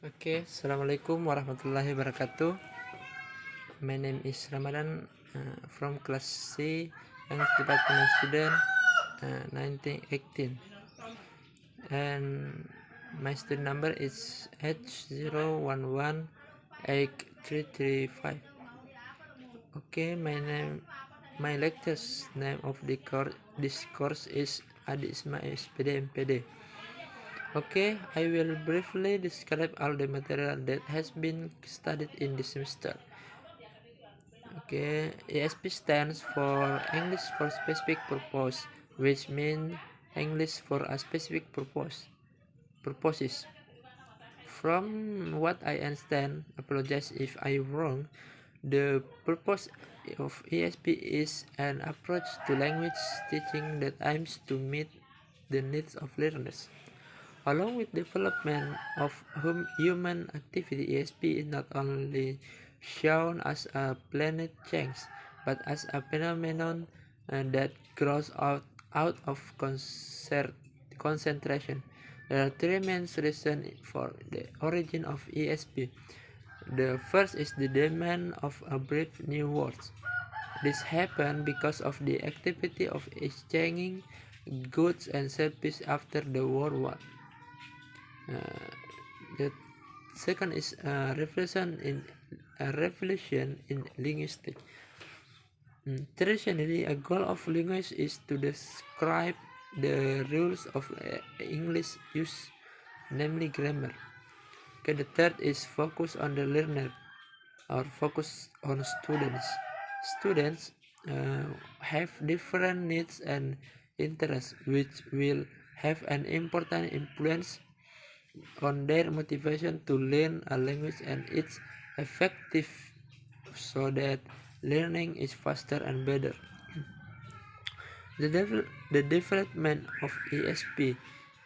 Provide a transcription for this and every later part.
Assalamualaikum warahmatullahi wabarakatuh. My name is Ramadan from class C, English department student, 1918, and my student number is H0118335. My lecture's name of this course is Adi Ismail SPD MPD. I will briefly describe all the material that has been studied in this semester. ESP stands for English for Specific Purpose, which means English for a specific purposes. From what I understand, apologize if I'm wrong, the purpose of ESP is an approach to language teaching that aims to meet the needs of learners. Along with development of human activity, ESP is not only shown as a planet change, but as a phenomenon that grows out of concentration. There are three main reasons for the origin of ESP. The first is the demand of a brief new words. This happened because of the activity of exchanging goods and services after the World War. The second is a revolution in linguistics. Traditionally, a goal of linguists is to describe the rules of English use, namely grammar. The third is focus on the learner, or focus on students. Students have different needs and interests, which will have an important influence on their motivation to learn a language and its effective so that learning is faster and better. The development of ESP.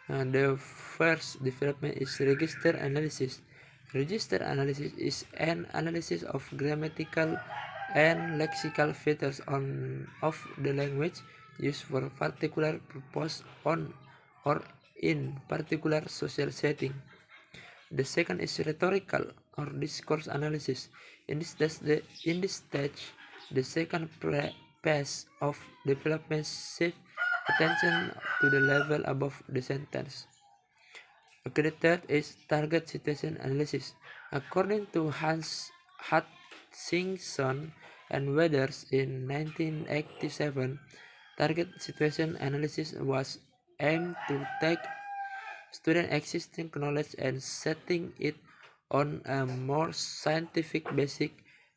The first development is register analysis. Register analysis is an analysis of grammatical and lexical features of the language used for a particular purpose on or in particular social setting. The second is rhetorical or discourse analysis. In this stage, the second phase of development shifts attention to the level above the sentence. The third is target situation analysis. According to Hans Hutchinson and Weathers in 1987, target situation analysis was aimed to take student existing knowledge and setting it on a more scientific basis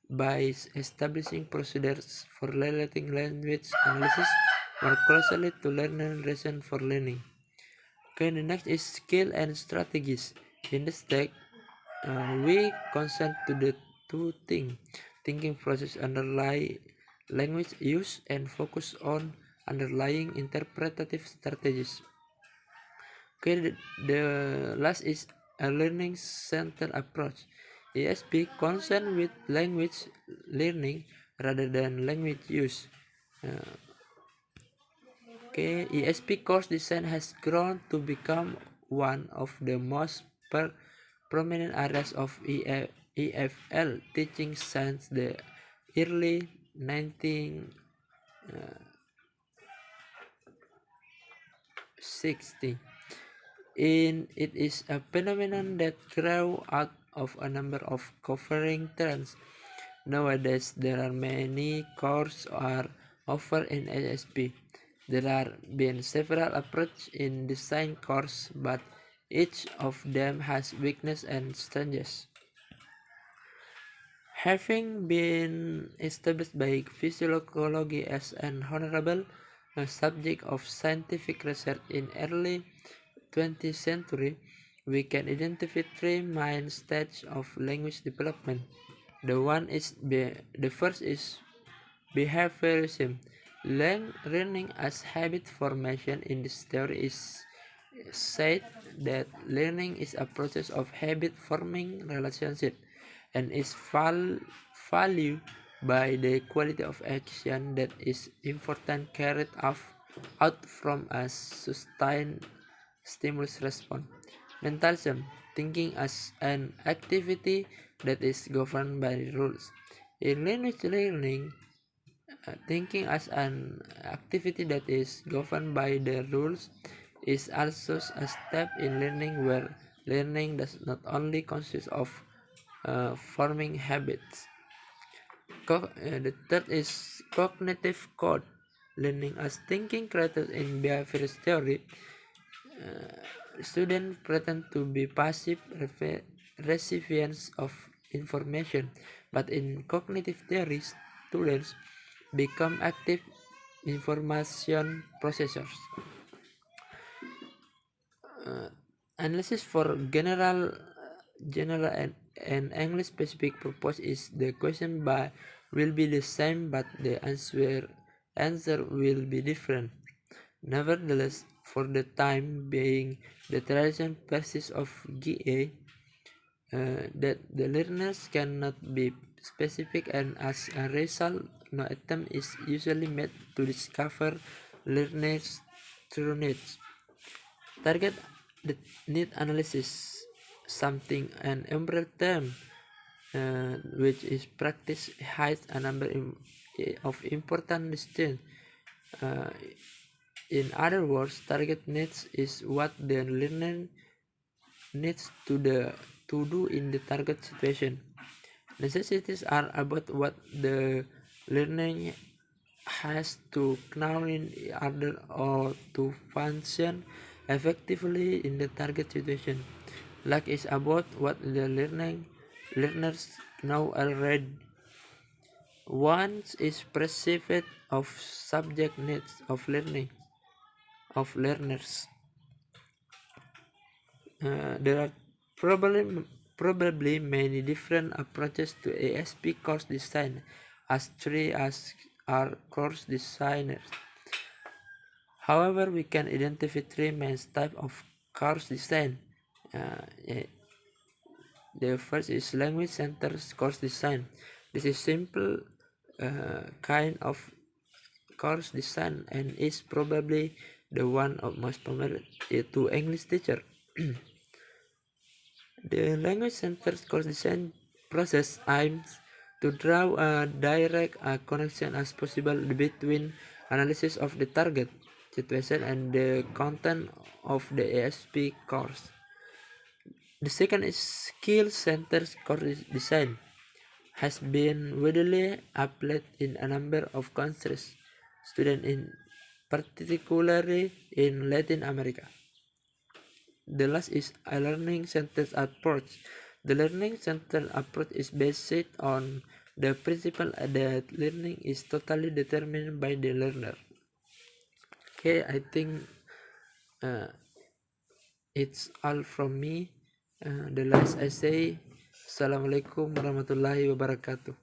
by establishing procedures for relating language analysis more closely to learner reason for learning. The next is skill and strategies. In this text, we concern to the two things: thinking process underlying language use and focus on underlying interpretative strategies. The last is a learning-centered approach. ESP concerned with language learning rather than language use. ESP course design has grown to become one of the most prominent areas of EFL teaching since the early 1960s. It is a phenomenon that grew out of a number of covering trends. Nowadays, there are many courses offered in ESP. There have been several approaches in design course, but each of them has weaknesses and strengths. Having been established by physiology as an honorable subject of scientific research in early 20th century, we can identify three main stages of language development. The first is behaviorism. Learning as habit formation. In this theory is said that learning is a process of habit forming relationship and is valued by the quality of action that is important carried out from a sustained stimulus response. Mentalism. thinking as an activity that is governed by rules. In language learning, thinking as an activity that is governed by the rules is also a step in learning, where learning does not only consist of forming habits. The third is cognitive code, learning as thinking created in behavior theory. Students pretend to be passive recipients of information, but in cognitive theory, students become active information processors. Analysis for general and English specific purpose is the question will be the same, but the answer will be different. Nevertheless, for the time being, the tradition persists of GA that the learners cannot be specific, and as a result, no attempt is usually made to discover learners' true needs. Target the need analysis, something an umbrella term which is practice hides a number of important distinctions. In other words, target needs is what the learner needs to do in the target situation. Necessities are about what the learner has to know in order or to function effectively in the target situation. Lack is about what the learners know already. Want is perceived of subject needs of learners. There are probably many different approaches to ASP course design, as three as are course designers. However, we can identify three main types of course design. The first is language-centered course design. This is simple kind of course design and is probably the one of most familiar to English teacher. The language-centered course design process aims to draw a direct connection as possible between analysis of the target situation and the content of the ASP course. The second is skill-centered course design. Has been widely applied in a number of countries, particularly in Latin America. The last is a learning-centered approach. The learning-centered approach is based on the principle that learning is totally determined by the learner. Okay, I think it's all from me. The last I say, Assalamualaikum warahmatullahi wabarakatuh.